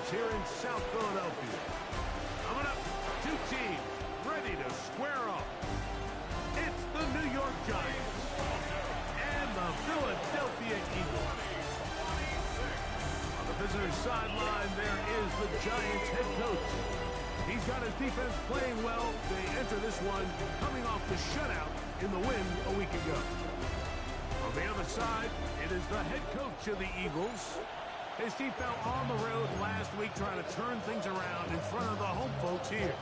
Giants here in South Philadelphia. Coming up, two teams ready to square off. It's the New York Giants and the Philadelphia Eagles. On the visitor's sideline, there is the Giants head coach. He's got his defense playing well. They enter this one coming off the shutout in the win a week ago. On the other side, it is the head coach of the Eagles. His team fell on the road last week trying to turn things around in front of the home folks here.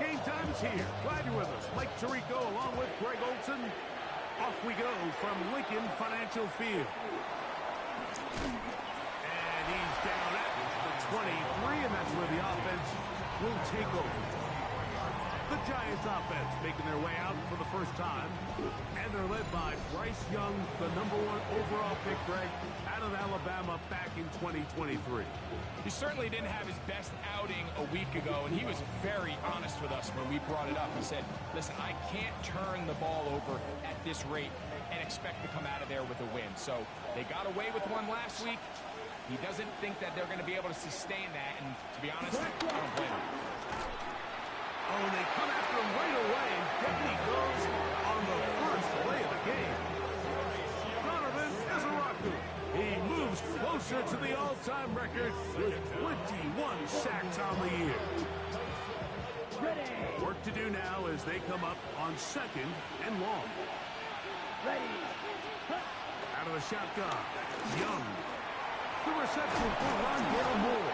Game time is here. Glad you're with us. Mike Tirico along with Greg Olson. Off we go from Lincoln Financial Field. And he's down at the 23, and that's where the offense will take over. The Giants offense making their way out for the first time. And they're led by Bryce Young, the #1 overall pick, Greg, out of Alabama back in 2023. He certainly didn't have his best outing a week ago, and he was very honest with us when we brought it up. He said, listen, I can't turn the ball over at this rate and expect to come out of there with a win. So they got away with one last week. He doesn't think that they're going to be able to sustain that, and to be honest, I don't blame him. Oh, they come after him right away, and down he goes on the first play of the game. Donovan Ezeraku. He moves closer to the all-time record with 21 sacks on the year. Work to do now as they come up on 2nd and long. Out of the shotgun, Young. The reception for Rondale Moore.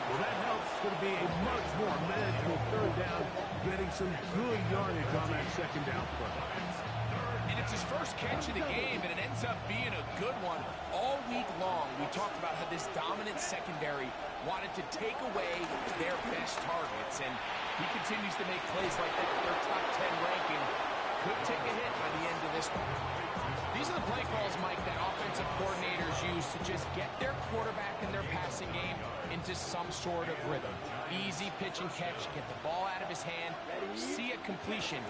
Well, that helps. It's going to be a much more manageable 3rd down, getting some good yardage on that 2nd down play. And it's his first catch of the game, and it ends up being a good one. All week long, we talked about how this dominant secondary wanted to take away their best targets, and he continues to make plays like that. Their top 10 ranking could take a hit by the end of this one. These are the play calls, Mike, that offensive coordinators use to just get their quarterback and their passing game into some sort of rhythm. Easy pitch and catch, get the ball out of his hand, see a completion.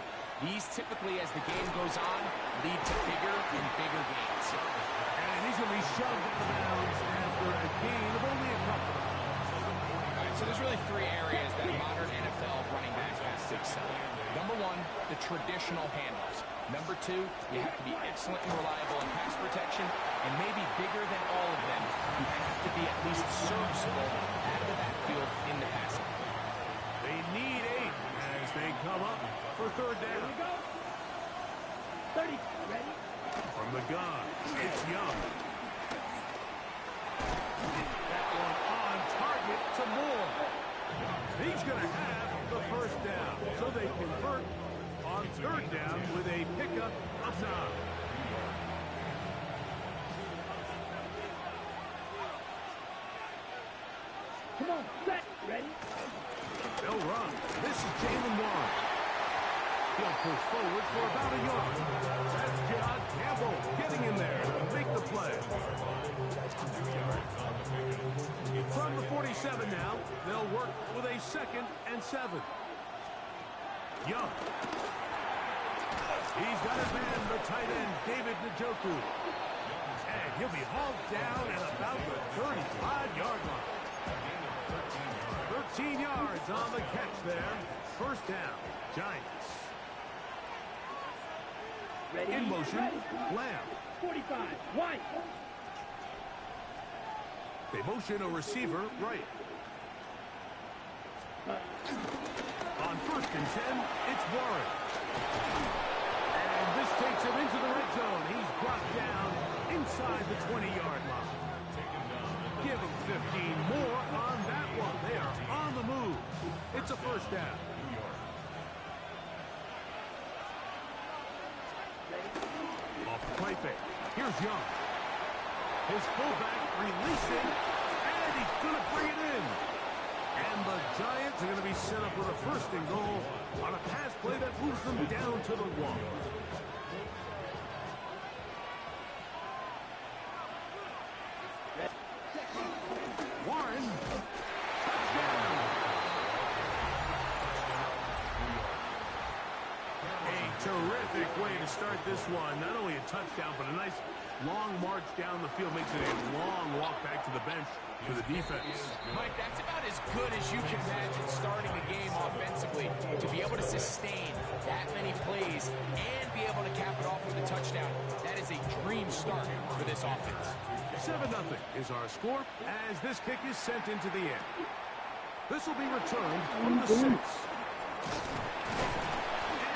These typically, as the game goes on, lead to bigger and bigger gains. And he's going to be shoved out of bounds after a gain of only a couple. All right, so there's really 3 areas that a modern NFL running back has to excel in. Number 1, the traditional handoffs. Number 2, you have to be excellent and reliable in pass protection, and maybe bigger than all of them, you have to be at least serviceable out of the backfield in the passing. They need 8 as they come up for 3rd down. 30, ready? From the gun, it's Young. That one on target to Moore. He's going to have the 1st down, so they convert on 3rd down with a pickup of 9. Come on, set, ready? They'll run. This is Jalen Warren. He'll push forward for about a yard. That's John Campbell getting in there to make the play. From the 47 now, they'll work with a 2nd and 7. Young. He's got his man, the tight end, David Njoku. And he'll be hauled down at about the 35-yard line. 13 yards on the catch there. 1st down, Giants. Ready? In motion, Lamb. 45, White. They motion a receiver right. On 1st and 10, it's Warren. And this takes him into the red zone. He's brought down inside the 20-yard line. Give him 15 more on that one. They are on the move. It's a 1st down. Off the play fake. Here's Young. His fullback releasing, and he's going to bring it in. And the Giants are going to be set up with a 1st and goal on a pass play that moves them down to the 1. Warren, touchdown. A Terrific way to start this one. Not only a touchdown, but a nice long march down the field. Makes it a long walk back to the bench for the defense. Mike, that's about as good as you can imagine starting a game offensively. To be able to sustain that many plays and be able to cap it off with a touchdown, that is a dream start for this offense. 7-0 is our score as this kick is sent into the air. This will be returned from the 6.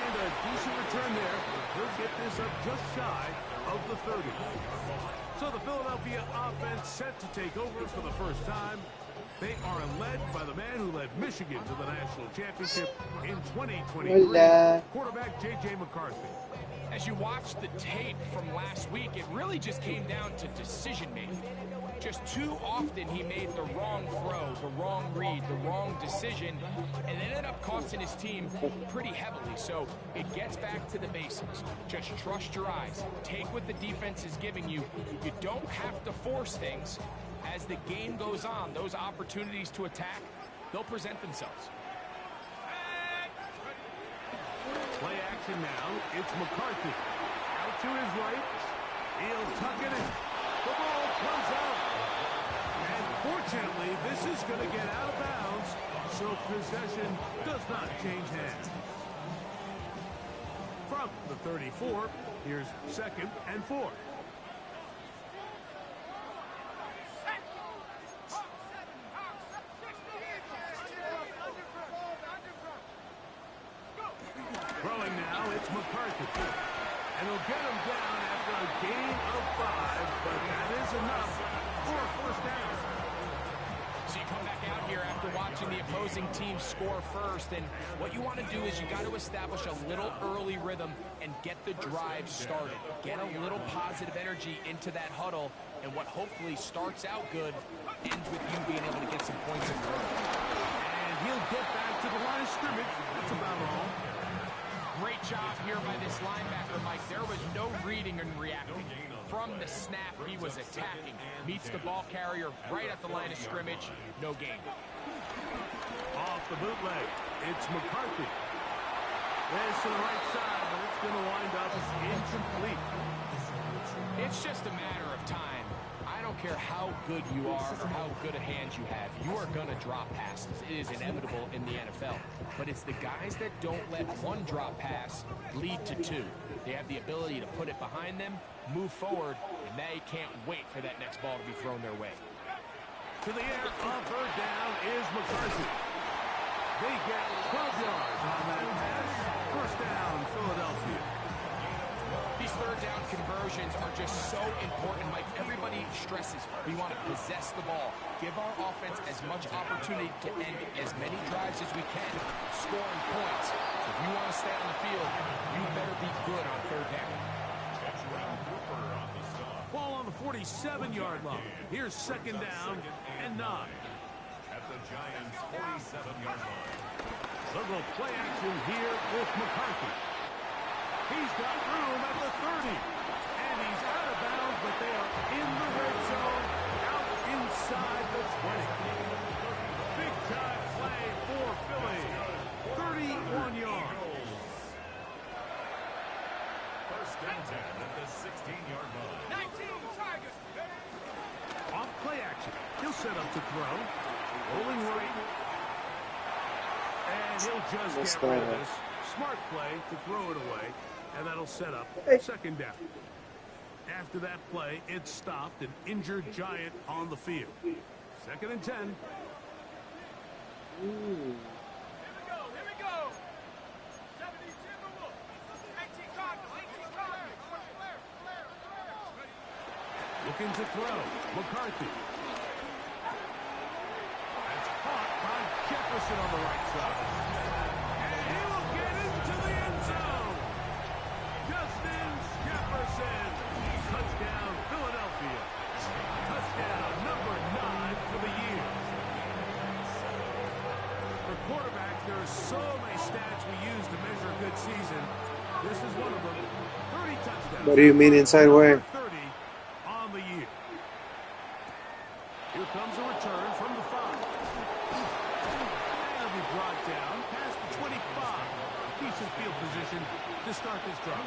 And a decent return there. He'll get this up just shy of the 30. So the Philadelphia offense set to take over for the first time. They are led by the man who led Michigan to the national championship in 2023, quarterback J.J. McCarthy. As you watch the tape from last week, it really just came down to decision-making. Just too often he made the wrong throw, the wrong read, the wrong decision, and it ended up costing his team pretty heavily. So it gets back to the basics. Just trust your eyes. Take what the defense is giving you. You don't have to force things. As the game goes on, those opportunities to attack, they'll present themselves. Play action now. It's McCarthy. Out to his right. He'll tuck it in. The ball comes out. And fortunately, this is going to get out of bounds, so possession does not change hands. From the 34, here's 2nd and 4. Throwing now, it's McCarthy. And he'll get him down after a gain of 5, but that is enough for a first down. So you come back out here after watching the opposing team score first, and what you want to do is you got to establish a little early rhythm and get the drive started. Get a little positive energy into that huddle, and what hopefully starts out good ends with you being able to get some points in early. And he'll get back to the line of scrimmage. That's about all. Great job here by this linebacker, Mike. There was no reading and reacting. From the snap, he was attacking. Meets the ball carrier right at the line of scrimmage. No gain. Off the bootleg, it's McCarthy. This to the right side, but it's going to wind up incomplete. It's just a matter of time. I don't care how good you are or how good a hand you have. You are going to drop passes. It is inevitable in the NFL. But it's the guys that don't let one drop pass lead to 2. They have the ability to put it behind them, move forward, and they can't wait for that next ball to be thrown their way. To the air, on 3rd down is McCarthy. They get 12 yards on that pass. First down, Philadelphia. These 3rd down conversions are just so important, Mike. Everybody stresses we want to possess the ball. Give our offense as much opportunity to end as many drives as we can, scoring points. So if you want to stay on the field, you better be good on 3rd down. Ball on the 47-yard line. Here's 2nd down and 9. At the Giants' 47-yard line. They'll go play action here with McCarthy. He's got room at the 30. And he's out of bounds, but they are in the red zone, out inside the 20. Big time play for Philly. 31 yards. First and 10 at the 16-yard line. 19 Tigers. Off play action. He'll set up to throw. Rolling right. And he'll just get rid of this. Smart play to throw it away. And that'll set up 2nd down. After that play, it stopped an injured Giant on the field. 2nd and 10. Ooh. Here we go. 72 Wolf. 18 Cardinals. Looking to throw. McCarthy. That's caught by Jefferson on the right side. And he will get into the end zone. Justin Jefferson. Touchdown, Philadelphia. Touchdown number 9 for the year. For quarterbacks, there are so many stats we use to measure a good season. This is one of them. 30 touchdowns. What do you mean inside way? 30 on the year. Here comes a return from the 5. And he'll be brought down past the 25. decent field position to start this drive.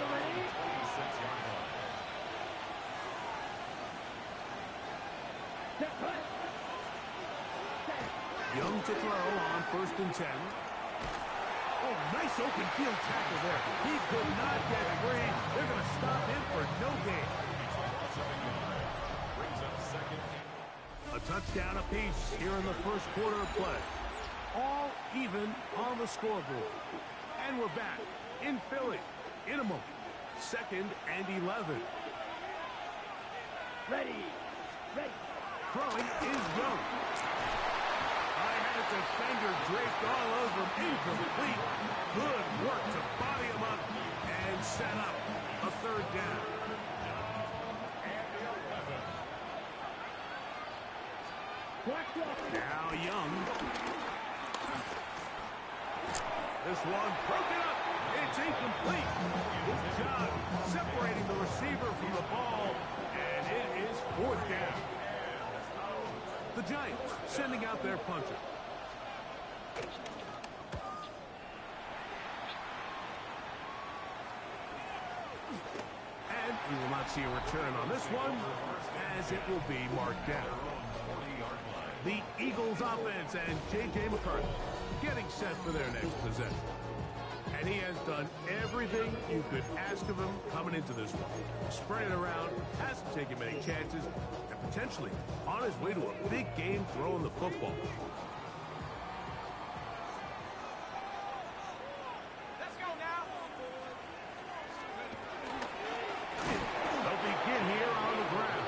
Young to throw on 1st and 10. Oh, nice open field tackle there. He could not get free. They're going to stop him for no gain. A touchdown apiece here in the first quarter of play. All even on the scoreboard. And we're back in Philly in a moment. 2nd and 11. Ready. Throwing is Young. I had a defender draped all over him. Incomplete. Good work to body him up and set up a 3rd down. Now Young. This one broken up. It's incomplete. Good job separating the receiver from the ball, and it is 4th down. The Giants sending out their punter. And we will not see a return on this one, as it will be marked down. The Eagles offense and J.J. McCarthy getting set for their next possession. And he has done everything you could ask of him coming into this one. Spraying around, hasn't taken many chances, and potentially on his way to a big game throwing the football. Let's go now. They'll begin here on the ground.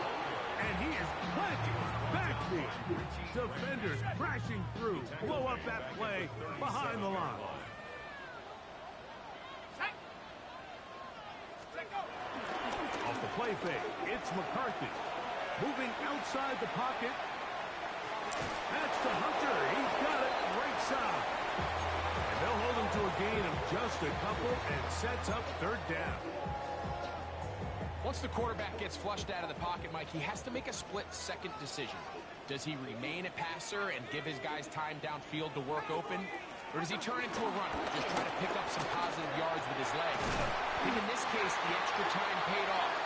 And he is planting backfield. Defenders crashing through. Blow up that play behind the line. Off the play fake, it's McCarthy. Moving outside the pocket. That's to Hunter. He's got it right side. And they'll hold him to a gain of just a couple and sets up 3rd down. Once the quarterback gets flushed out of the pocket, Mike, he has to make a split-second decision. Does he remain a passer and give his guys time downfield to work open? Or does he turn into a runner, just try to pick up some positive yards with his legs? I think in this case, the extra time paid off.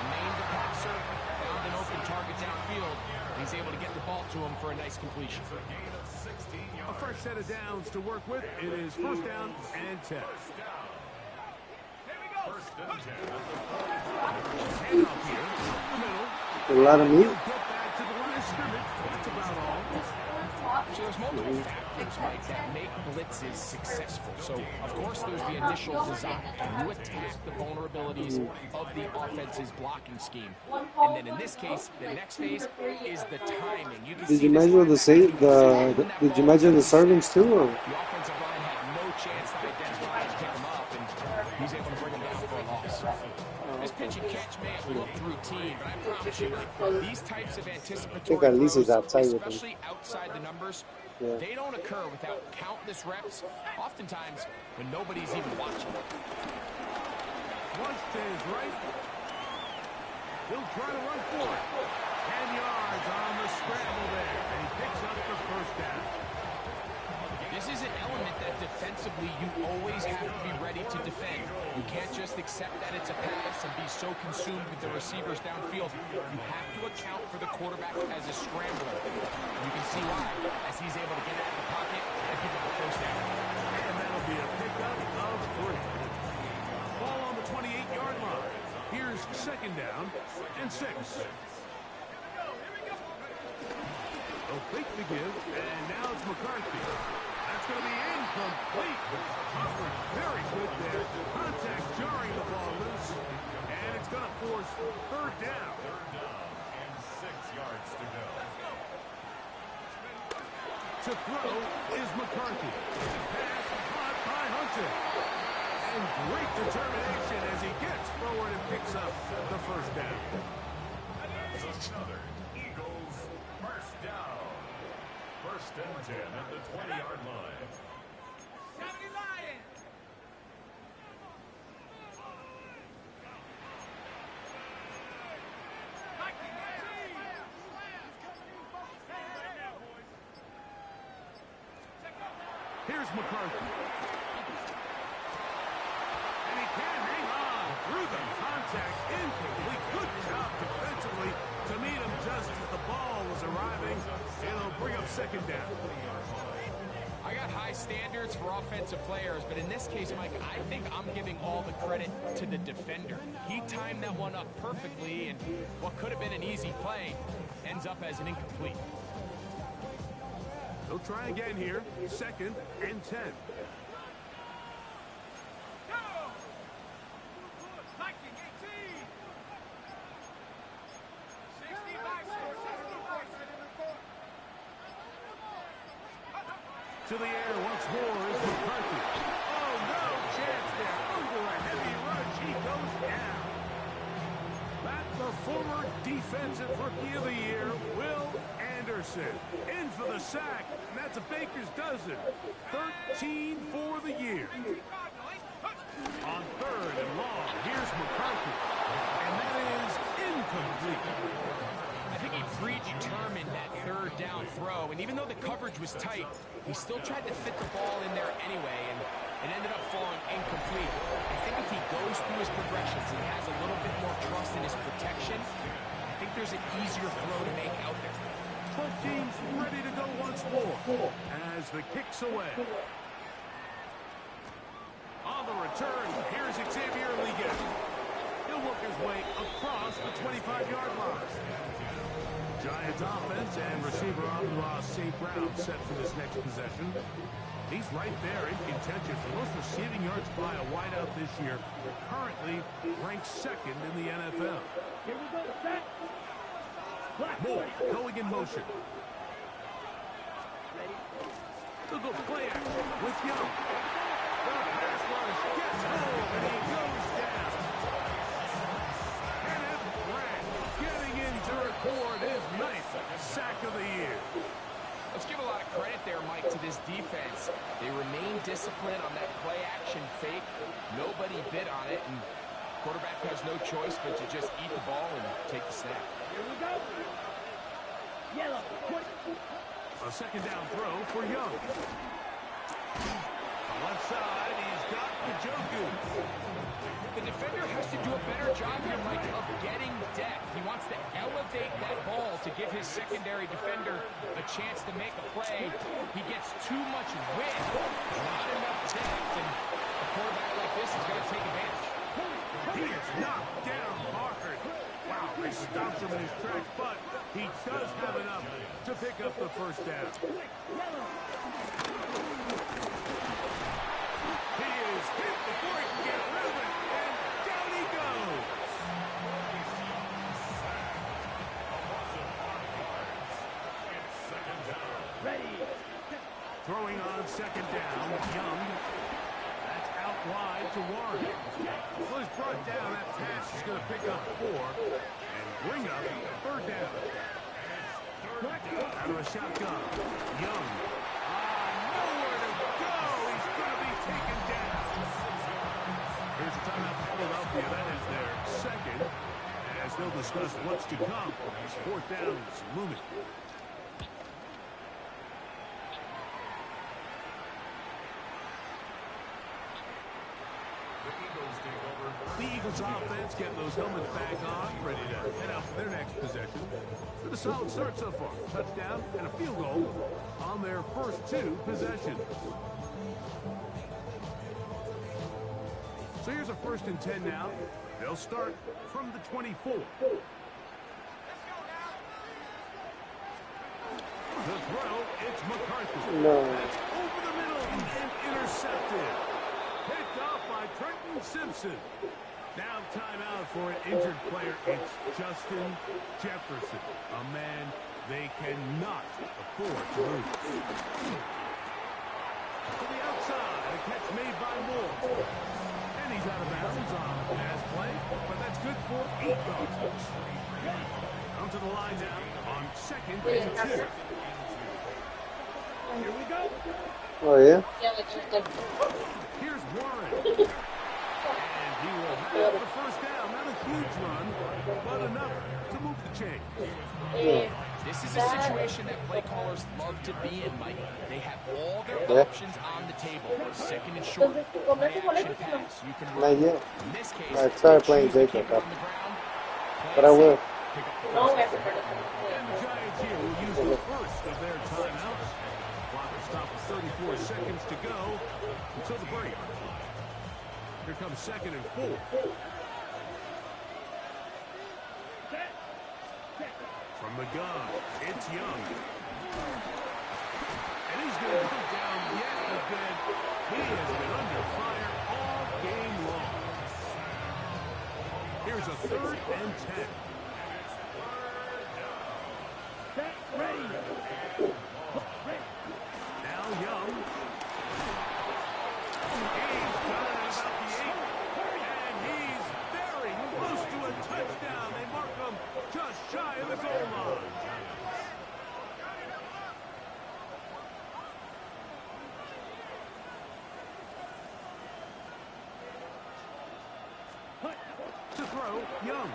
Remained a passer, found an open target downfield, and he's able to get the ball to him for a nice completion. A fresh set of downs to work with. It is 1st down and 10. Handoff here, the middle. A lot of meat. He'll get back to the line of scrimmage. That's about all. So there's multiple factors, Mike, that make blitzes successful. So, of course, there's the initial design. Can you attack the vulnerabilities of the offense's blocking scheme? And then in this case, the next phase is the timing. You can Did you measure did you measure the servings too? Or? The offensive line had no chance to identify and pick him up, and he's able to bring him down for a loss. This pitch and catch may have looked routine, but I promise you, these types of anticipatory throws, especially outside the numbers, they don't occur without countless reps, oftentimes when nobody's even watching. Flush to his right. He'll try to run for it. 10 yards on the scramble there, and he picks up the 1st down. This is an element that defensively you always have to be ready to defend. You can't just accept that it's a pass and be so consumed with the receivers downfield. You have to account for the quarterback as a scrambler. You can see why, as he's able to get out of the pocket and pick up the 1st down. And that'll be a pickup of 3. Ball on the 28-yard line. Here's 2nd down and 6. They'll fake the give, and now it's McCarthy. That's going to be incomplete. Coverage very good there. Contact jarring the ball loose, and it's going to force 3rd down. 3rd down and 6 yards to go. To throw is McCarthy. Pass caught by Hunter. And great determination as he gets forward and picks up the 1st down. Another Eagles 1st down. 1st and 10 at the 20-yard line. 70 Lions! Here's McCarthy. with a contact incomplete. Good job defensively to meet him just as the ball was arriving. It'll bring up second down. I got high standards for offensive players, but in this case, Mike, I think I'm giving all the credit to the defender. He timed that one up perfectly, and what could have been an easy play ends up as an incomplete. They'll try again here. 2nd and 10. To the air once more is McCarthy. Oh, no chance there. Under a heavy rush, he goes down. Back the former defensive rookie of the year, Will Anderson. In for the sack, and that's a baker's dozen. 13 for the year. On 3rd and long, here's McCarthy. And that is incomplete. I think he predetermined that 3rd down throw, and even though the coverage was tight, he still tried to fit the ball in there anyway, and it ended up falling incomplete. I think if he goes through his progressions and has a little bit more trust in his protection, I think there's an easier throw to make out there. Both teams ready to go once more as the kick's away. On the return, here's Xavier Liggett. He'll work his way across the 25-yard line. Giants offense and receiver Amon St. Brown set for this next possession. He's right there in contention for most receiving yards by a wideout this year. Currently ranked 2nd in the NFL. Here we go, set. Moore going in motion. Ready. They'll go play action with Young. The pass rush gets home and he goes down. Kenneth Grant getting in to record his 9th sack of the year. Let's give a lot of credit there, Mike, to this defense. They remain disciplined on that play-action fake. Nobody bit on it, and quarterback has no choice but to just eat the ball and take the snap. Here we go. Yellow. Quick. A 2nd down throw for Young. On the left side, he's got Njoku. The defender has to do a better job here, Mike, of getting depth. He wants to elevate that ball to give his secondary defender a chance to make a play. He gets too much width, not enough depth, and a quarterback like this is going to take advantage. He is knocked down hard. Wow, they stopped him in his tracks, but he does have enough to pick up the 1st down. He is hit before he can get rid of it, and down he goes. Ready. Throwing on 2nd down, Young. That's out wide to Warren. Well, he's brought down. That pass is going to pick up 4 and bring up 3rd down. Out of a shotgun, Young. Nowhere to go. He's going to be taken down. Here's a timeout for Philadelphia. That is their 2nd. As they'll discuss what's to come, this 4th down is looming. The Eagles offense getting those helmets back on, ready to head out for their next possession. With a solid start so far. Touchdown and a field goal on their first 2 possessions. So here's a 1st and 10 now. They'll start from the 24. The throw, it's McCarthy. No. That's over the middle and intercepted. Picked off by Trenton Simpson. Now timeout for an injured player. It's Justin Jefferson, a man they cannot afford to lose. To the outside, a catch made by Moore. And he's out of bounds on a pass play, but that's good for 8 yards. Come to the line now on 2nd and 2. Here we go. Oh, yeah? Here's Warren. And he will have the 1st down. Not a huge run, but enough to move the chain. This is a situation that play callers love to be in, Mike. They have all their options on the table. Second and short, play action pass. You can run. In this case, I started playing Jacob, but I will. And the Giants here will use the first of their timeouts. Clock will stop with 34 seconds to go until the break. Here comes second and 4. From the gun, it's Young. And he's going to come down yet again. He has been under fire all game long. Here's a 3rd and 10. Ready. Now Young. He's got it about the 8. And he's very close to a touchdown. They mark him just shy of the goal line. To throw, Young.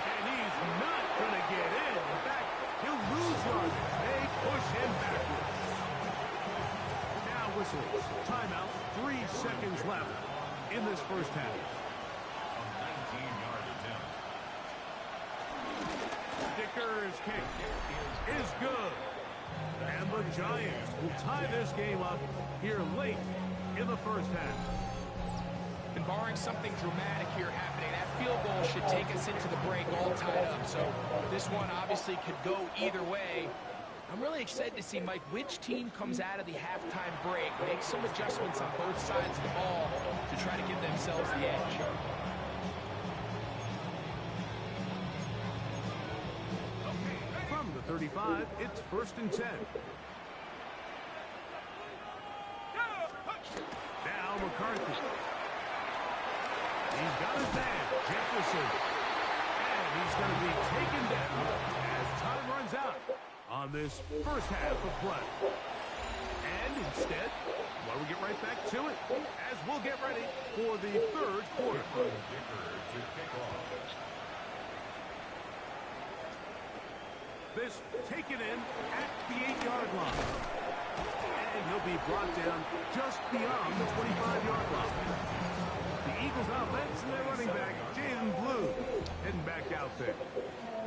And he's not going to get in. In fact, he'll lose yards. They push him backwards. Now whistles. Timeout. 3 seconds left in this first half. A 19-yard attempt. Dicker's kick is good. And the Giants will tie this game up here late in the first half. And barring something dramatic here happening, that field goal should take us into the break all tied up. So this one obviously could go either way. I'm really excited to see, Mike, which team comes out of the halftime break, make some adjustments on both sides of the ball to try to give themselves the edge. From the 35, it's 1st and 10. Now McCarthy. He's got his man, Jefferson. And he's going to be taken down as time runs out on this first half of play. And instead, well, we get right back to it as we'll get ready for the 3rd quarter. To kick off. This taken in at the 8-yard line. And he'll be brought down just beyond the 25-yard line. The Eagles offense and their running back, Jaden Blue, heading back out there.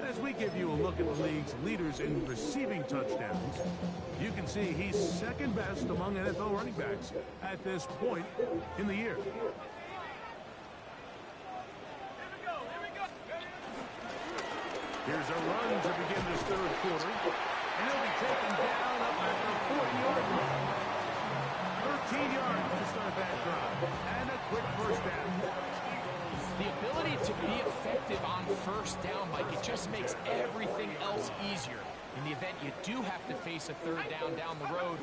As we give you a look at the league's leaders in receiving touchdowns, you can see he's 2nd best among NFL running backs at this point in the year. Here's a run to begin this 3rd quarter. And he'll be taken down up at the 40-yard line. 13 yards to start that drive. And a quick first down. The ability to be effective on first down, Mike, it just makes everything else easier. In the event you do have to face a 3rd down the road,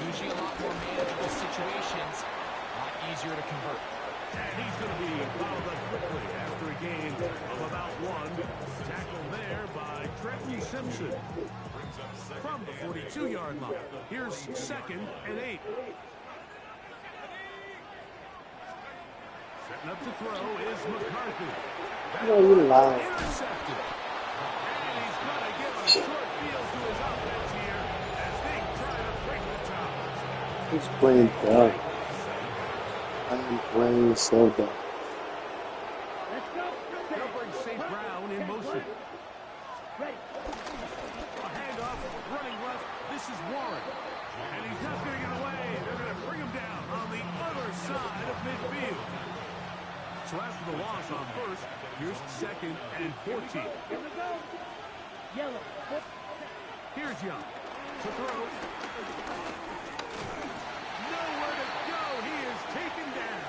usually a lot more manageable situations, a lot easier to convert. And he's going to be fouled up quickly after a gain of about 1. Tackle there by Trenton Simpson. From the 42-yard line, here's 2nd and 8. Setting up to throw is McCarthy. No, you lie. Intercepted. And he's going to give a short field to his offense here as they try to break the top. He's playing dumb. I am playing so dumb. Let's go. They'll bring St. Brown in motion. Ready. A handoff, running left. This is Warren. And he's not going to get away. They're going to bring him down on the other side of midfield. So after the loss on first, here's 2nd and 14. Here we go. Yellow. Here's Young to throw. Nowhere to go. He is taken down.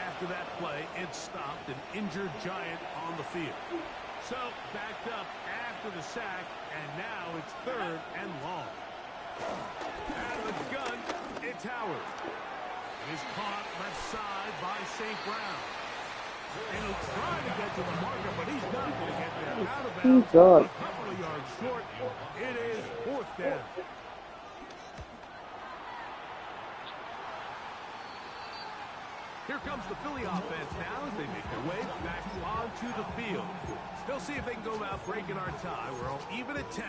After that play, it stopped an injured Giant on the field. So backed up after the sack, and now it's 3rd and long. Out of the gun, it's Howard. Is caught left side by St. Brown. And he'll try to get to the marker, but he's not going to get there. Out of bounds, a couple of yards short. It is 4th down. Here comes the Philly offense now as they make their way back onto to the field. They'll see if they can go about breaking our tie. We're all even at 10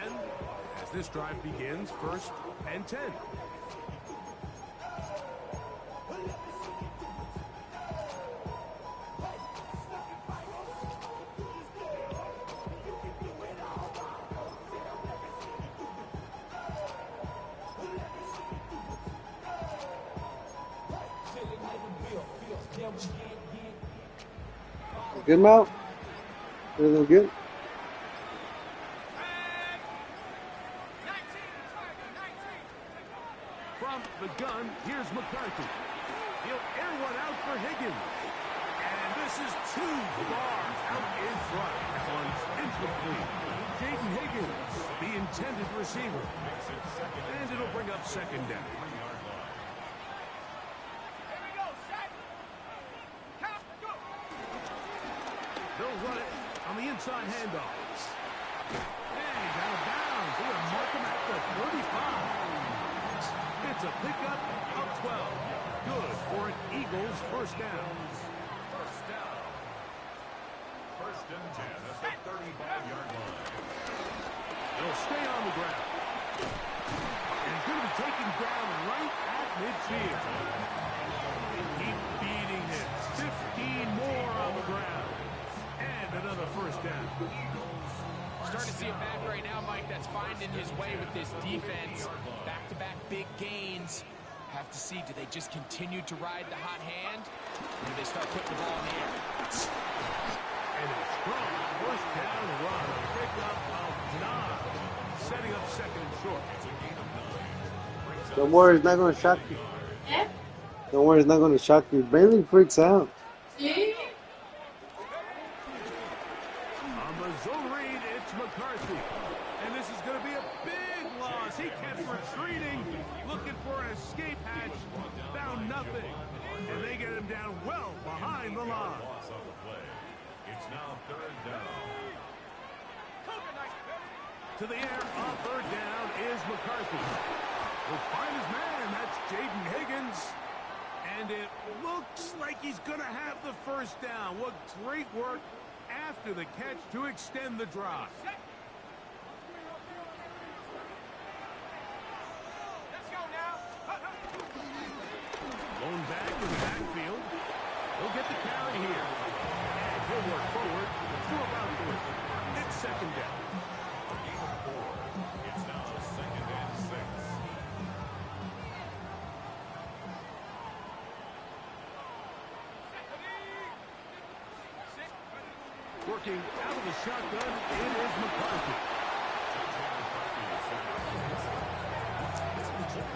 as this drive begins, 1st and 10. Good mount. Everything good? From the gun, here's McCarthy. He'll air one out for Higgins. And this is too far out in front. That one's incomplete. Jaden Higgins, the intended receiver. And it'll bring up 2nd down. They'll run it on the inside handoff. And he's out of bounds. They're going to mark him at the 35. It's a pickup of 12. Good for an Eagles 1st down. 1st and 10 at the 35-yard line. They'll stay on the ground. And he's going to be taken down right at midfield. They keep beating him. 15 more on the ground. And another 1st down. Starting to see a back right now, Mike, that's finding his way with this defense. Back-to-back big gains. Have to see, do they just continue to ride the hot hand? Or do they start putting the ball in the air? And a strong 1st down run. A pickup of 9. Setting up 2nd and short. Don't worry, it's not going to shock you. Don't worry, it's not going to shock you. Bailey freaks out. On the zone read, it's McCarthy. And this is going to be a big loss. He kept retreating, looking for an escape hatch. Found nothing. And they get him down well behind the line. It's now 3rd down. To the air on 3rd down is McCarthy. Will find his man. That's Jaden Higgins. And it looks like he's going to have the 1st down. What great work after the catch to extend the drive. Blown back in the backfield. He'll get the carry here. And he'll work forward for about 3. It's 2nd down. It's now 2nd and 6. Working out of the shotgun, it is McCarthy.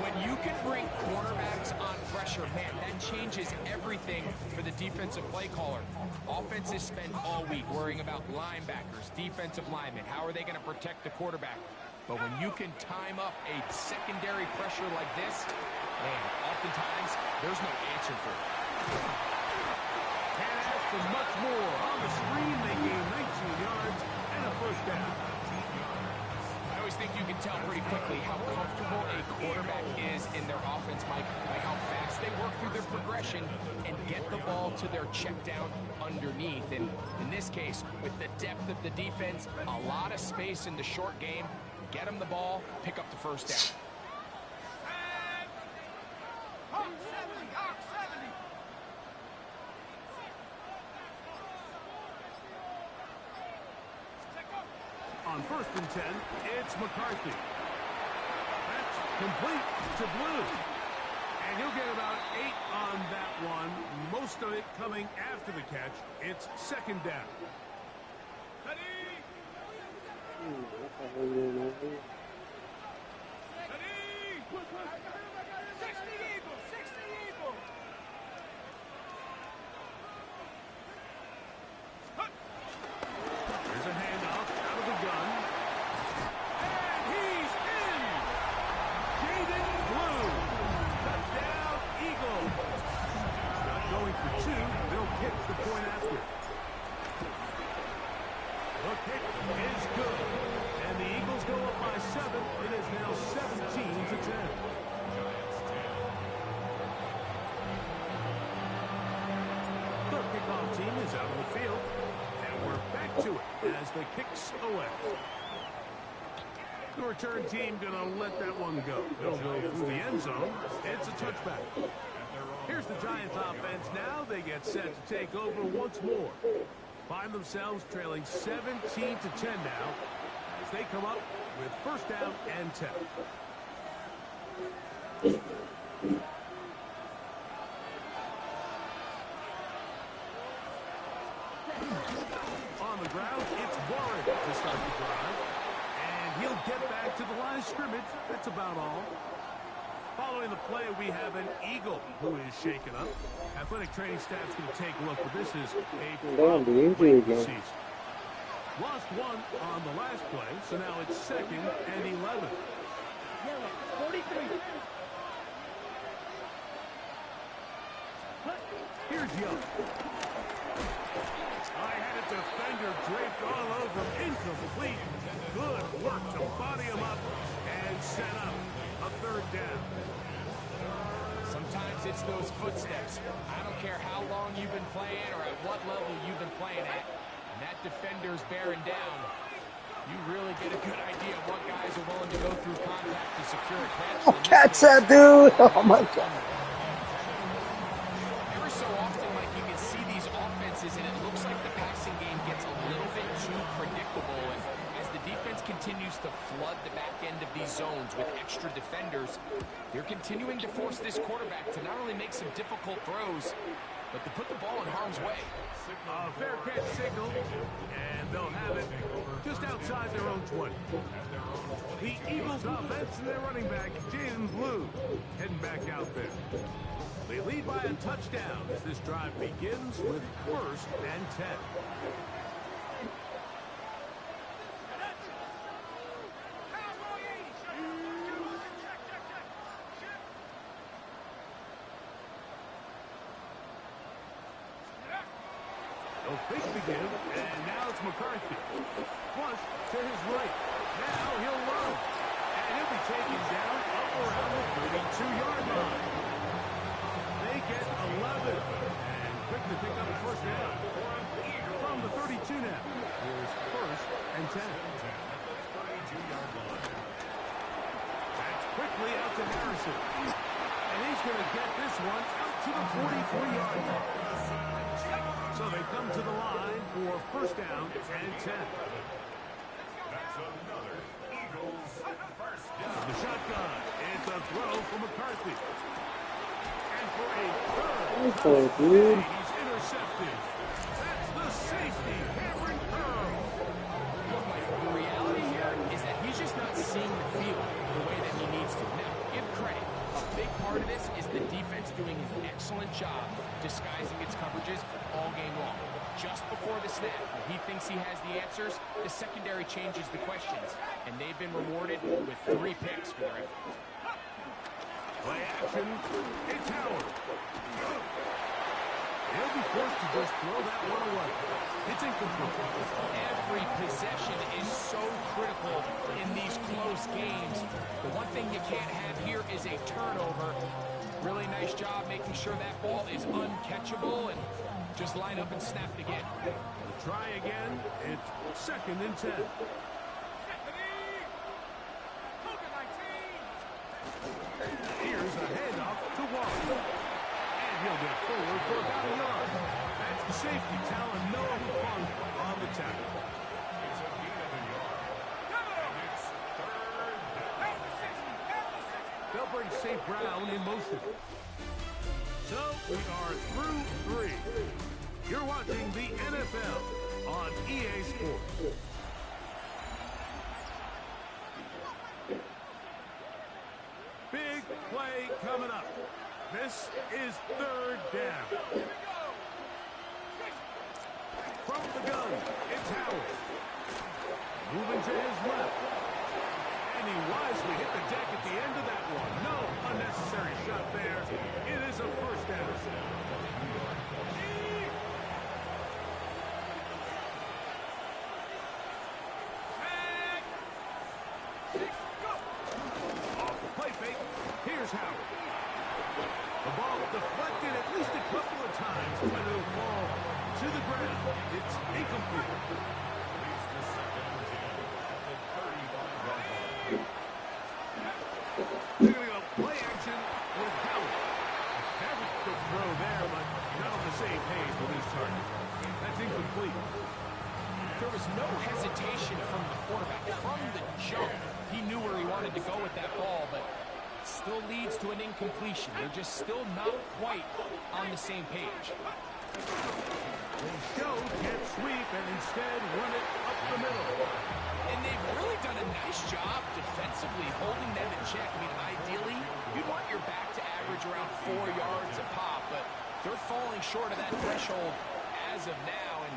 When you can bring quarterbacks on pressure, man, that changes everything for the defensive play caller. Offenses spend all week worrying about linebackers, defensive linemen. How are they going to protect the quarterback? But when you can time up a secondary pressure like this, man, oftentimes there's no answer for it. Can't ask for much more. On the screen, they gain 19 yards and a 1st down. I always think you can tell pretty quickly how comfortable a quarterback is in their offense, Mike, by how fast they work through their progression and get the ball to their check down underneath. And in this case, with the depth of the defense, a lot of space in the short game, get them the ball, pick up the 1st down. On 1st and 10, it's McCarthy. That's complete to Blue. And he'll get about 8 on that one. Most of it coming after the catch. It's 2nd down. There's a handoff out of the gun. And he's in! Jaden Blue. Touchdown, Eagles. Not going for 2. They'll kick the point after. The kick is good. And the Eagles go up by 7. It is now 17-10. The kickoff team is out on the field. And we're to it as the kick's away. The return team going to let that one go. It'll go through the end zone. It's a touchback. Here's the Giants offense now. They get set to take over once more. Find themselves trailing 17-10 now as they come up with first down and 10. On the ground, it's Warren to start the drive. And he'll get back to the line of scrimmage. That's about all. Following the play, we have an Eagle who is shaken up. Athletic training staff's going to take a look, but this is a injury again. season. Lost one on the last play, so now it's 2nd and 11. Yellow, 43. Here's Young. I had a defender draped all over him. Incomplete. Good work to body him up and set up a 3rd down. Sometimes it's those footsteps. I don't care how long you've been playing or at what level you've been playing at. And that defender's bearing down. You really get a good idea of what guys are willing to go through contact to secure a catch. Oh, catch that dude! Oh my God. Every so often, Mike, you can see these offenses, and it looks like the passing game gets a little bit too predictable. And as the defense continues to flood the back end of these zones with extra defenders, they're continuing to force this quarterback to not only make some difficult throws, but to put the ball in harm's way. A fair catch signal, and they'll have it just outside their own 20. The Eagles offense and their running back, Jaden Blue, heading back out there. They lead by a touchdown as this drive begins with 1st and 10. They'll fake the give, and now it's McCarthy. Flush to his right. Now he'll run. And he'll be taken down up around the 32-yard line. They get 11. And quickly pick up a 1st down. From the 32 now. Here's 1st and 10. That's quickly out to Harrison. And he's going to get this one out to the 43-yard line. So they come to the line for 1st down and 10. That's another Eagles first down. The shotgun. It's a throw for McCarthy. And for a 3rd Okay, dude. he's intercepted. That's the safety, Cameron Curl. Look, Mike, the reality here is that he's just not seeing the field the way that he needs to. Now, give credit. A big part of this is the defense doing an excellent job disguising its coverages all game long. Just before the snap, when he thinks he has the answers, the secondary changes the questions, and they've been rewarded with 3 picks for their effort. Play action. It's Howard. He'll be forced to just throw that one away. It's incomplete. Every possession is so critical in these close games. The one thing you can't have here is a turnover. Really nice job making sure that ball is uncatchable and just line up and snap it again. Try again. It's 2nd and 10. Here's a handoff to Warren. And he'll get forward for about a yard. That's the safety, Talon Noah Funk on the tackle. It's a gain of a yard. And it's 3rd. They'll bring St. Brown in motion. So we are through 3. You're watching the NFL on EA Sports. Big play coming up. This is 3rd down. From the gun, it's Howard. Moving to his left. And he wisely hit the deck at the end of that one. No unnecessary shot there. It is a 1st down. Off the play fake. Here's Howard. The ball deflected at least a couple of times, but it'll fall to the ground. It's incomplete. Leads to second and 10 at the 35-yard line. They're going to go play action with Howard. Very good throw there, but not on the same page with his target. That's incomplete. There was no hesitation from the quarterback. From the jump, he knew where he wanted to go with that ball, but it still leads to an incompletion. They're just still not quite on the same page. They show can't sweep and instead run it up the middle. And they've really done a nice job defensively holding them in check. I mean, ideally, you'd want your back to average around 4 yards a pop, but they're falling short of that threshold as of now, and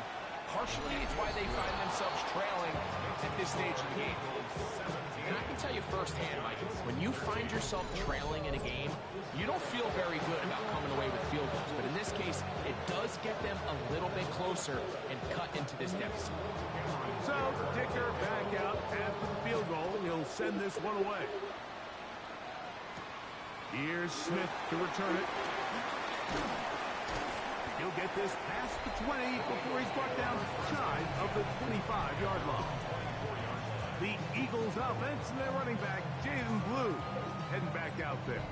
partially it's why they find themselves trailing at this stage of the game. And I can tell you firsthand, Mike, when you find yourself trailing in a game, you don't feel very good about coming away with field goals. But in this case, it does get them a little bit closer and cut into this deficit. So, Dicker back out after the field goal. He'll send this one away. Here's Smith to return it. He'll get this past the 20 before he's brought down shy of the 25-yard line. The Eagles offense and their running back, Jaden Blue, heading back out there.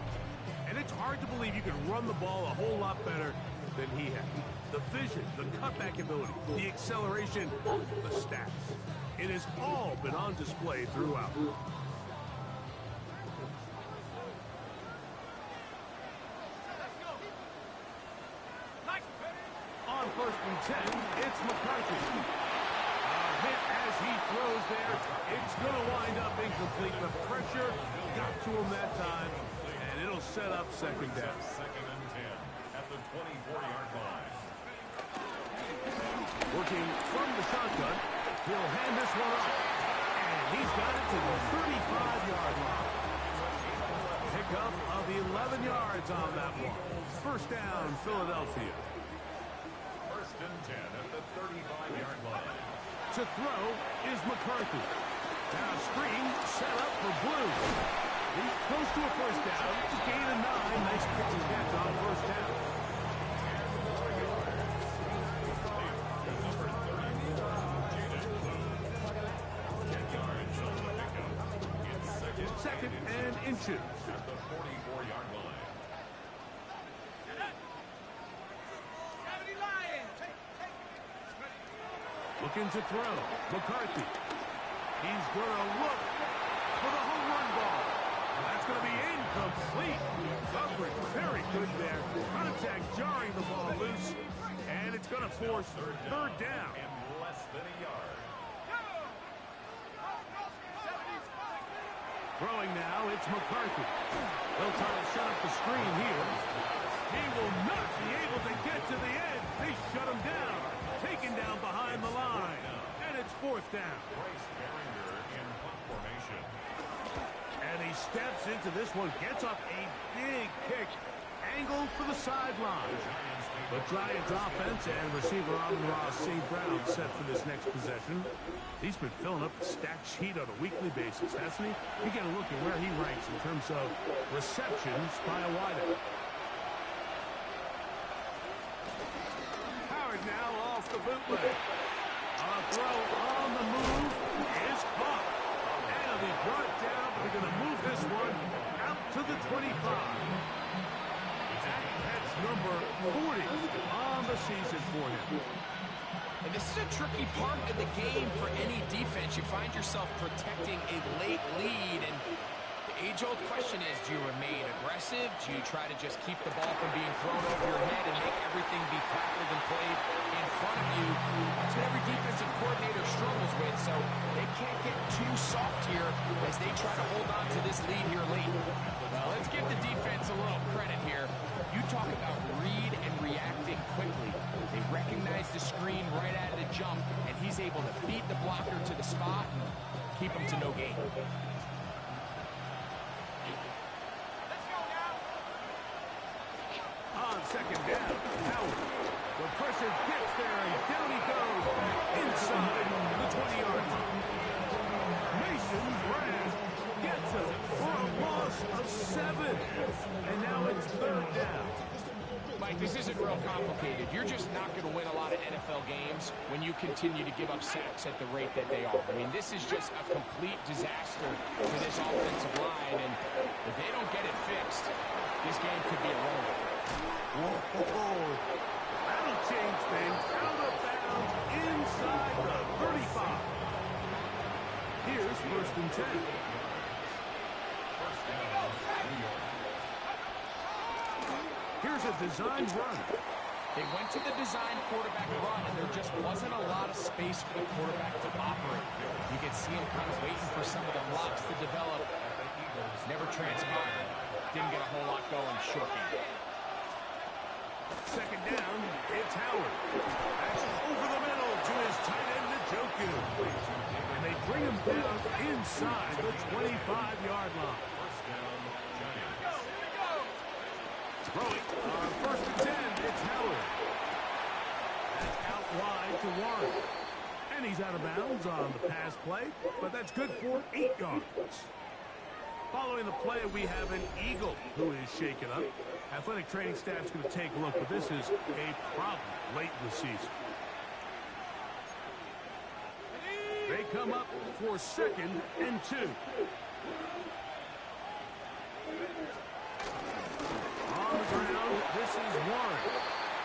And it's hard to believe you can run the ball a whole lot better than he had. The vision, the cutback ability, the acceleration, the stats. It has all been on display throughout. On 1st and 10, it's McCarthy. A hit as he throws there. It's going to wind up incomplete. The pressure got to him that time, and it'll set up second down. Second and 10 at the 24-yard line. Working from the shotgun, he'll hand this one off. And he's got it to the 35-yard line. Pickup of 11 yards on that one. First down, Philadelphia. First and 10 at the 35-yard line. To throw is McCarthy. Now a screen set up for Blue. He's close to a first down. Gain of 9. Nice pitch and catch on first down. Second and inches. At the 44-yard line. Looking to throw. McCarthy. He's going to look for the home run ball. That's going to be incomplete. Coverage very good there. Contact jarring the ball loose. And it's going to force third down. And less than a yard. Throwing now, it's McCarthy. They'll try to set up the screen here. He will not be able to get to the edge. They shut him down. Taken down behind the line. And it's fourth down. Bryce Behringer in punt formation. And he steps into this one. Gets up a big kick. Angled for the sideline. The Giants offense and receiver Amon-Ra St. Brown set for this next possession. He's been filling up the stat sheet on a weekly basis, hasn't he? You get a look at where he ranks in terms of receptions by a wideout. Howard now off the bootleg. A throw on the move is caught. And they brought it down, but they're going to move this one out to the 25. That's number 40 on the season for him. And this is a tricky part of the game for any defense. You find yourself protecting a late lead, and the age-old question is, do you remain aggressive? Do you try to just keep the ball from being thrown over your head and make everything be tackled and played in front of you? That's what every defensive coordinator struggles with, so they can't get too soft here as they try to hold on to this lead here late. Well, let's give the defense a little credit here. You talk about read and reacting quickly. They recognize the screen right out of the jump, and he's able to beat the blocker to the spot and keep him to no gain. On second down, Howard. The pressure gets there, and down he goes inside the 20-yard line. Mason Graham gets it for a loss of 7. And now it's third down. real complicated. You're just not going to win a lot of NFL games when you continue to give up sacks at the rate that they are. I mean, this is just a complete disaster for this offensive line, and if they don't get it fixed, this game could be a runaway. Whoa, that'll change things. Out of bounds inside the 35. Here's 1st and 10. Here's a designed run. They went to the design quarterback run, and there just wasn't a lot of space for the quarterback to operate. You could see him kind of waiting for some of the blocks to develop. Never transpired. Didn't get a whole lot going short game. 2nd down, it's Howard. That's over the middle to his tight end, Njoku. And they bring him down inside the 25-yard line. Throwing on 1st and 10, it's Howard. That's out wide to Warren. And he's out of bounds on the pass play, but that's good for 8 yards. Following the play, we have an Eagle who is shaken up. Athletic training staff's going to take a look, but this is a problem late in the season. They come up for 2nd and 2. On the ground, this is Warren.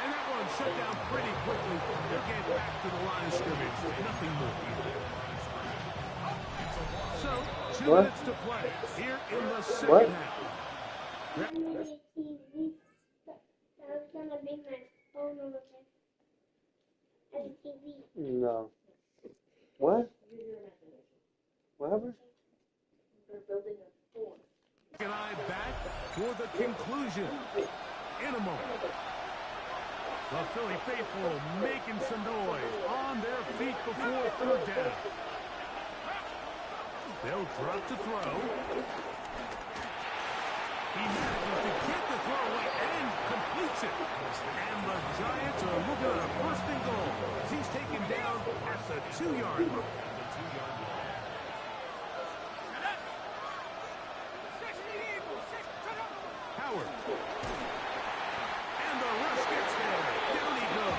And that one shut down pretty quickly. They'll get back to the line of scrimmage. Nothing more. So, 2 minutes to play here in the 2nd half. I'm gonna get TV. I was gonna bring my phone over there. As a TV. No. What? Whatever? We're building a fort. An eye back for the conclusion in a moment. The Philly faithful making some noise on their feet before 3rd down. They'll drop to throw. He manages to get the throw away and completes it. And the Giants are looking at a 1st and goal as he's taken down at the 2-yard line. Howard. And the rush gets there. Down he goes.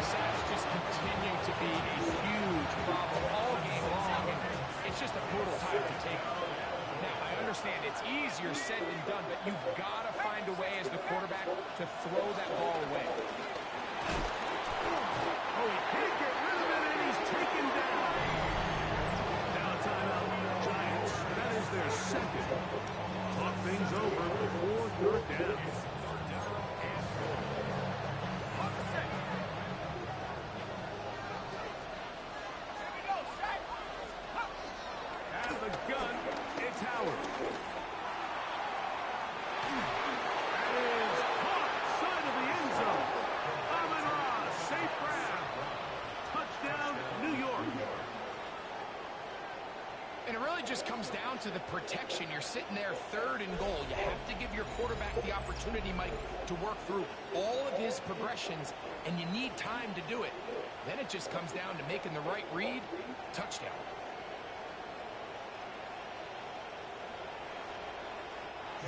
Sacks just continue to be a huge problem all game long, and it's just a brutal time to take them. Now, I understand it's easier said than done, but you've got to find a way as the quarterback to throw that ball away. Oh, he can't get rid of it, and he's taken down. Now a timeout, Giants. That is their 2nd. Talk things over before 3rd down. Out of the gun, it's Howard. That is caught side of the end zone. Amon-Ra, safe grab. Touchdown, New York. And it really just comes down to the protection. You're sitting there 3rd and goal. You have to give your quarterback the opportunity, Mike, to work through all of his progressions, and you need time to do it. Then it just comes down to making the right read. Touchdown.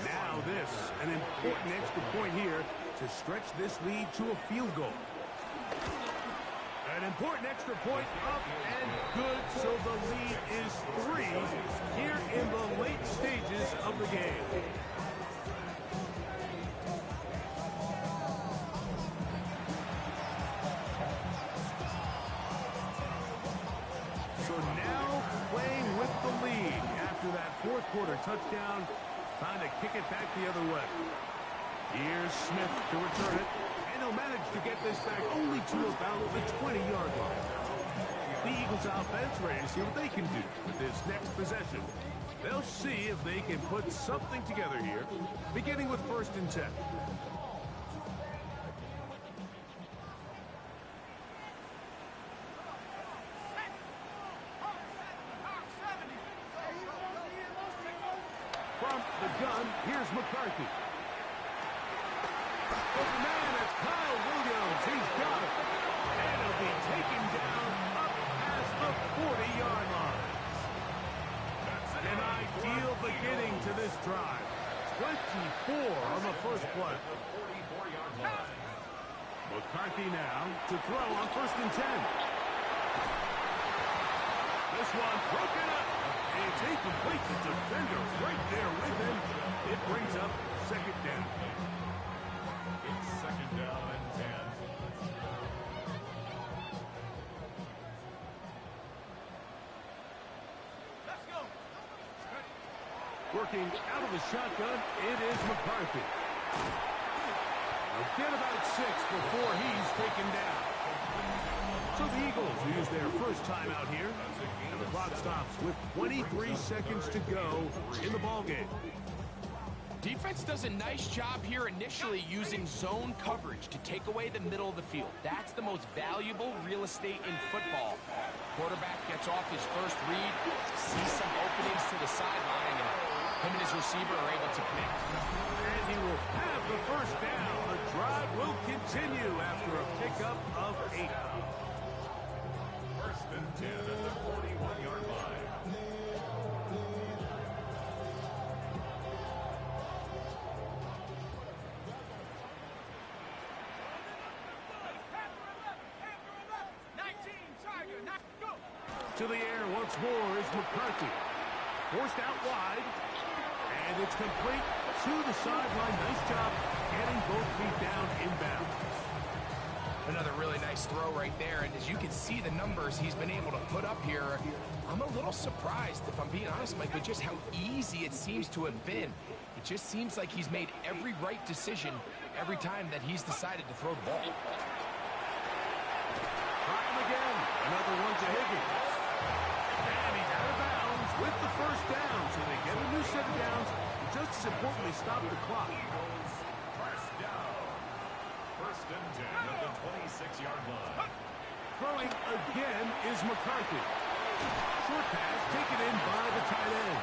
Now this, an important extra point here to stretch this lead to a field goal. An important extra point up and good, so the lead is 3 here in the late stages of the game. So now playing with the lead after that 4th quarter touchdown, trying to kick it back the other way. Here's Smith to return it. And he'll manage to get this back only to about the 20-yard line. The Eagles offense ready to see what they can do with this next possession. They'll see if they can put something together here, beginning with 1st and 10. From the gun, here's McCarthy. Open man, it's Kyle Williams. He's got it. And he'll be taken down up past the 40-yard line. An ideal beginning to this drive. 24 on the first play. McCarthy now to throw on 1st and 10. This one broken up. And it's incomplete. The defender right there with him. It brings up 2nd down. It's 2nd down and 10. Let's go. Working out of the shotgun, it is McCarthy. They'll get about 6 before he's taken down. So the Eagles use their first time out here. And the clock stops with 23 seconds to go in the ballgame. Defense does a nice job here initially using zone coverage to take away the middle of the field. That's the most valuable real estate in football. Quarterback gets off his first read, sees some openings to the sideline, and him and his receiver are able to connect. And he will have the first down. The drive will continue after a pickup of 8. 1st and 10 at the 41-yard line. To the air once more is McCarthy. Forced out wide. And it's complete to the sideline. Nice job getting both feet down inbounds. Another really nice throw right there, and as you can see the numbers he's been able to put up here, I'm a little surprised, if I'm being honest, Mike, with just how easy it seems to have been. It just seems like he's made every right decision every time that he's decided to throw the ball. Try him again. Another one to Higgins. And he's out of bounds with the first down, so they get a new set of downs. Just as importantly, stop the clock. Eagles press down. 1st and 10 at the 26-yard line. Throwing again is McCarthy. Short pass taken in by the tight end.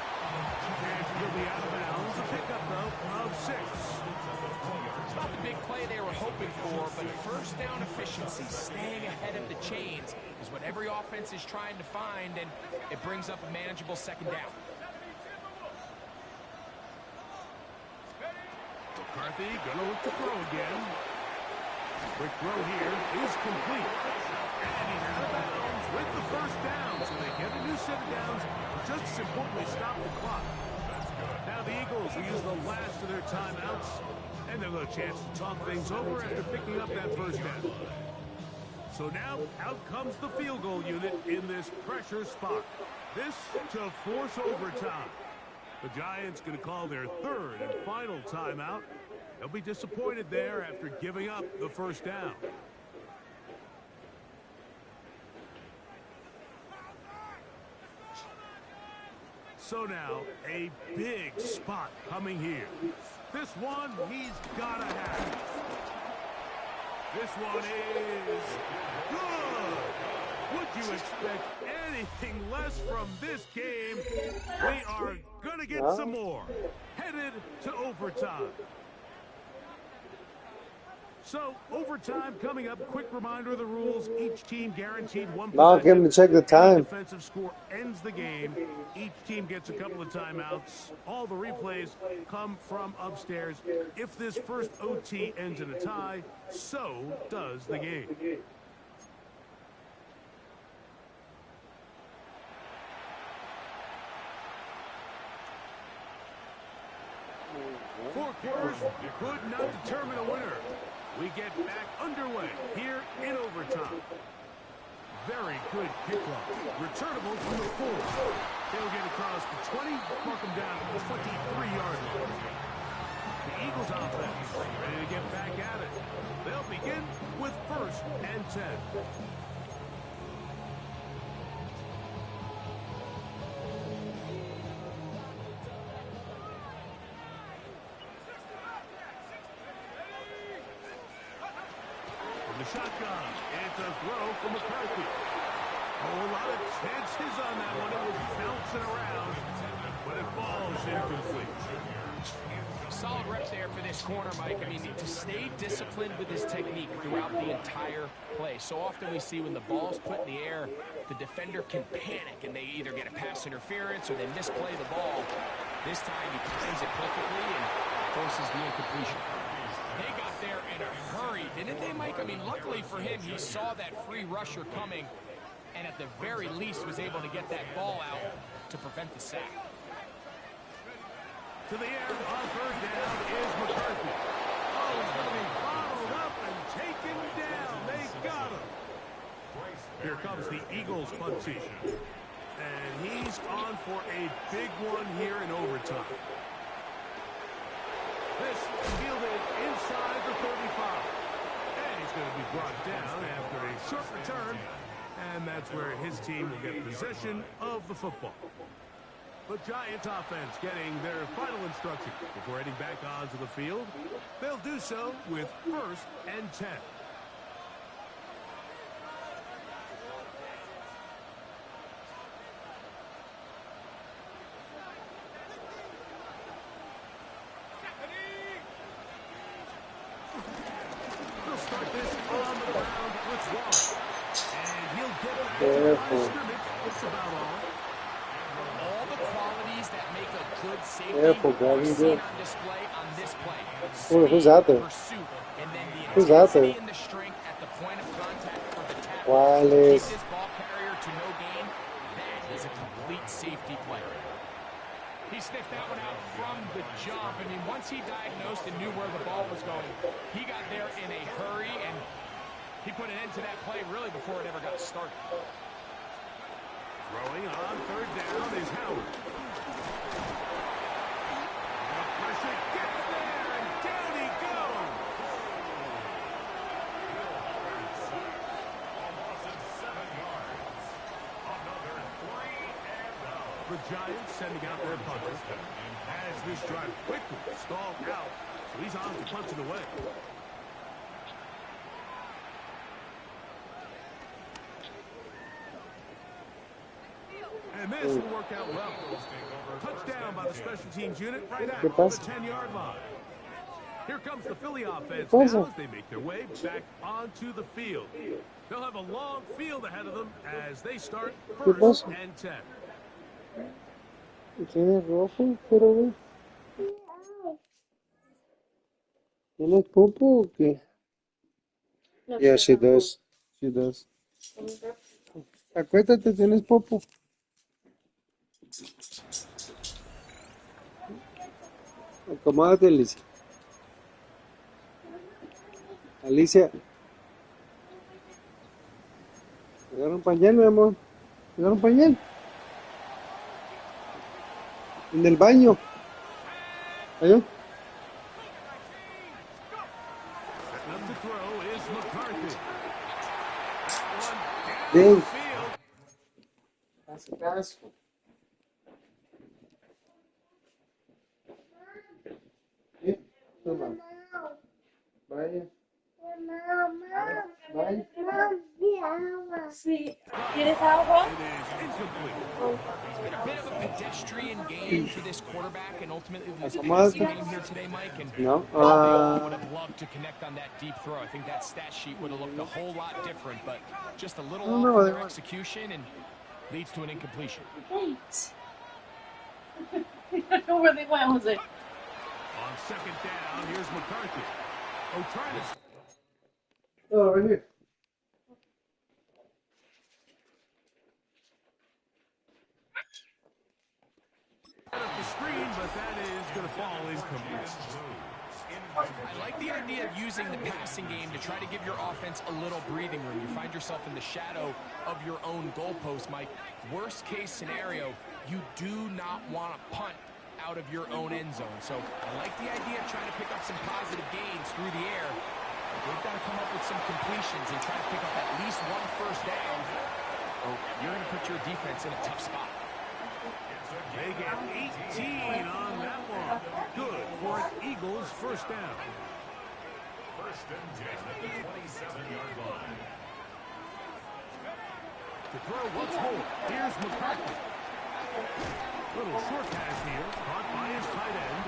And he'll be out of bounds. A pickup, though, of 6. It's not the big play they were hoping for, but first down efficiency, staying ahead of the chains, is what every offense is trying to find, and it brings up a manageable 2nd down. McCarthy gonna look to throw again. Quick throw here is complete. And he's out of bounds with the first down, so they get a new set of downs. Just as importantly, stop the clock. Now the Eagles will use the last of their timeouts, and they'll have a chance to talk things over after picking up that first down. So now out comes the field goal unit in this pressure spot. This to force overtime. The Giants going to call their 3rd and final timeout. They'll be disappointed there after giving up the first down. So now, a big spot coming here. This one, he's got to have. This one is good. Would you expect anything less from this game? We are going to get some more. Headed to overtime. So, overtime coming up. Quick reminder of the rules. Each team guaranteed 1 possession. I'll give him to check the time. Defensive score ends the game. Each team gets a couple of timeouts. All the replays come from upstairs. If this first OT ends in a tie, so does the game. 4 quarters could not determine a winner. We get back underway here in overtime. Very good kickoff. Returnable from the 4. They'll get across the 20, mark them down at the 23-yard line. The Eagles offense ready to get back at it. They'll begin with 1st and 10. The shotgun. It's a throw from McCarthy. A whole lot of chances on that one. It was bouncing around, but it falls incomplete. Solid rep there for this corner, Mike. I mean, to stay disciplined with his technique throughout the entire play. So often we see when the ball's put in the air, the defender can panic, and they either get a pass interference or they misplay the ball. This time he times it perfectly and forces the incompletion. They got there in a hurry, didn't they, Mike? I mean, luckily for him, he saw that free rusher coming and at the very least was able to get that ball out to prevent the sack. To the air on third down is McCarthy. Oh, he's going to be bottled up and taken down. They got him. Here comes the Eagles punt team. And he's on for a big one here in overtime. This is fielded inside the 35. And he's going to be brought down after a short return. And that's where his team will get possession of the football. The Giants offense getting their final instruction before heading back onto the field. They'll do so with 1st and 10. They'll start this on the ground with one. And he'll get it to the line of scrimmage. That's about all. All the qualities that make a good safety Careful, are seen on display on this play. Oh, who's out there? Pursuit, and then the Who's out there? intensity and the strength at the point of contact for the tackle. Wireless. Keep this ball carrier to no gain. That is a complete safety play. He sniffed that one out from the jump. I mean, once he diagnosed and knew where the ball was going, he got there in a hurry, and he put an end to that play really before it ever got started. Throwing on third down is Howard. The pressure gets there, and down he goes. The Giants sending out their punter as this drive quickly stalled out. So he's on to punch it away. And this will work out well. Touchdown by the special teams unit right at the 10-yard line. Here comes the Philly offense now as they make their way back onto the field. They'll have a long field ahead of them as they start 1st and 10. ¿Tienes rojo, pero güey? ¿Tienes popo o qué? Yeah, she does. She does. Acuéstate, tienes popo. Acomódate, Alicia. Alicia. Agarra un pañal, mi amor. Agarra un pañal. En el baño. Allá. Setting up to throw is McCarthy. Bien. Field. Hace caso. Bien. Toma. Vaya. Vaya. Sí. ¿Quieres agua? It is incomplete. It's been a bit of a pedestrian game for this quarterback and ultimately this Come on. passing game here today, Mike. And No. they all would have loved to connect on that deep throw. I think that stat sheet would have looked a whole lot different, but just a little off No, in they their weren't. execution and leads to an incompletion. Wait. I don't know where they went, was it? On second down, here's McCarthy. Oh, trying to Oh, right here. set up the screen, but that is going to fall incomplete. I like the idea of using the passing game to try to give your offense a little breathing room. You find yourself in the shadow of your own goalpost, Mike. Worst case scenario, you do not want to punt out of your own end zone. So I like the idea of trying to pick up some positive gains through the air. They've got to come up with some completions and try to pick up at least one first down, or you're going to put your defense in a tough spot. They get 18 on that one. Good for an Eagles first down. 1st and 10 at the 27-yard line. To throw once more, here's McCarthy. Little short pass here, caught by his tight end.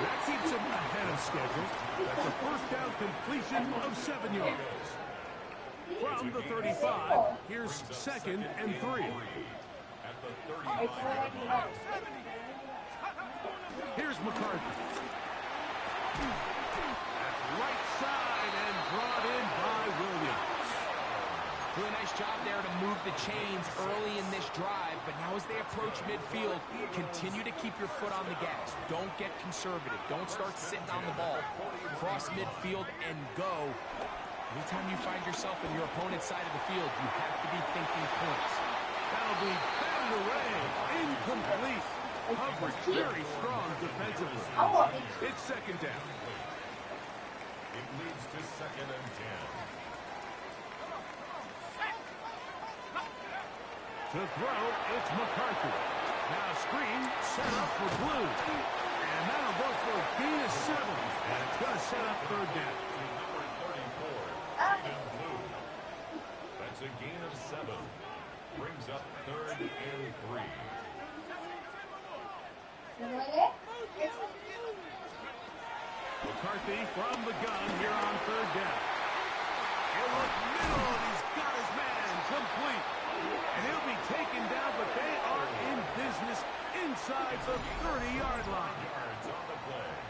That keeps him ahead of schedule. That's a first down completion of 7 yards. From the 35, here's 2nd and 3. Here's McCarthy. That's right side and brought in by Williams. Really nice job there to move the chains early in this drive, but now as they approach midfield, continue to keep your foot on the gas. Don't get conservative. Don't start sitting on the ball. Cross midfield and go. Anytime you find yourself in your opponent's side of the field, you have to be thinking points. That'll be batted away. Incomplete. Coverage very strong defensively. It's second down. It leads to 2nd and 10. To throw, it's McCarthy. Now screen set up for Blue. And that'll go for a gain of 7. And it's going to set up third down. Number 34 and Blue. That's a gain of 7. Brings up 3rd and 3. McCarthy from the gun here on third down. He'll look middle, and he's got his man complete. And he'll be taken down, but they are in business inside the 30-yard line.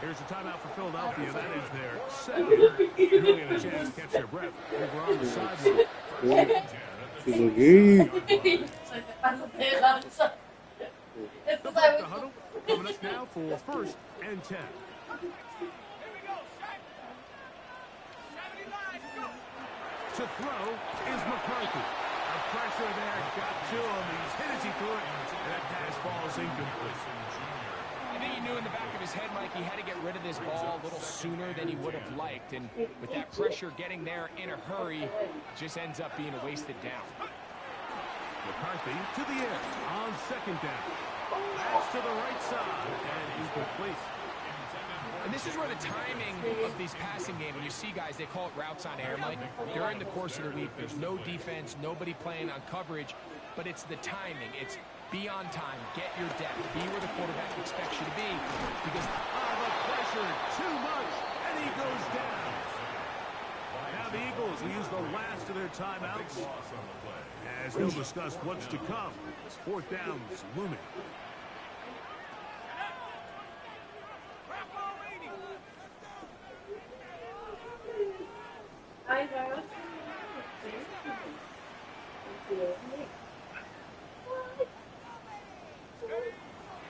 Here's a timeout for Philadelphia. That is their 7th. Really had a chance to catch their breath over on the sideline. The huddle coming up now for 1st and 10. To throw is McCarthy. The pressure there got to him. He's hit as he threw it. And that pass ball is incomplete. I think he knew in the back of his head, Mike, he had to get rid of this ball a little sooner than he would have liked. And with that pressure getting there in a hurry, it just ends up being a wasted down. McCarthy to the air on second down. That's to the right side and incomplete. And this is where the timing of these passing games, when you see guys, they call it routes on air, Mike. During the course of the week, there's no defense, nobody playing on coverage, but it's the timing. It's be on time, get your depth, be where the quarterback expects you to be. Because the pressure, too much, and he goes down. Now the Eagles will use the last of their timeouts as they'll discuss what's to come. It's 4th down is looming.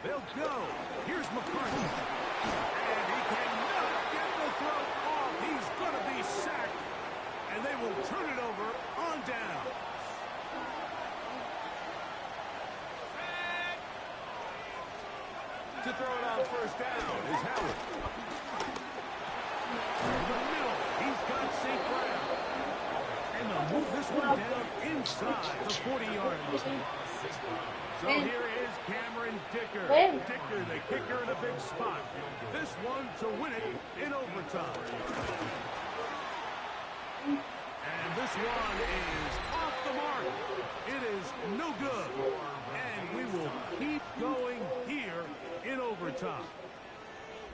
They'll go. Here's McCarthy. And he cannot get the throw off. He's going to be sacked. And they will turn it over on down. To throw it on 1st down is Howard. In the middle, he's got St. Brown. And they'll move this one down inside the 40-yard line. So here is Cameron Dicker. Dicker, the kicker, in a big spot. This one to win it in overtime. And this one is off the mark. It is no good. And we will keep going here in overtime.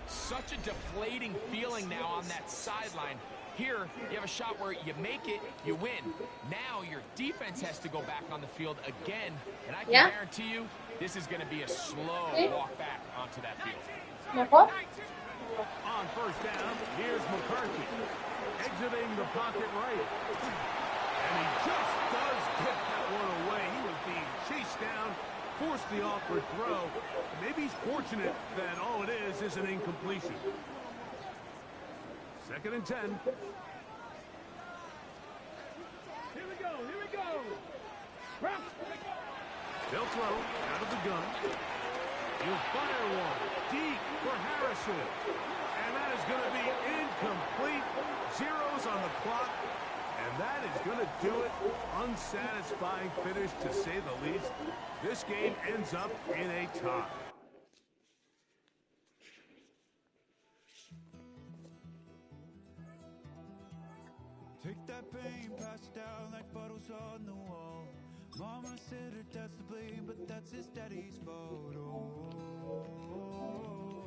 such a deflating feeling now on that sideline. Here, you have a shot where you make it, you win. Now your defense has to go back on the field again, and I can guarantee you this is going to be a slow walk back onto that field. On first down, here's McCarthy, exiting the pocket right. And he just does get that one away. He was being chased down, forced the awkward throw. Maybe he's fortunate that all it is an incompletion. 2nd and 10. Here we go, here we go. They'll throw out of the gun. He'll fire one deep for Harrison. And that is going to be incomplete. Zeros on the clock. And that is going to do it. Unsatisfying finish, to say the least. This game ends up in a tie. Take that pain, pass it down like photos on the wall. Mama said her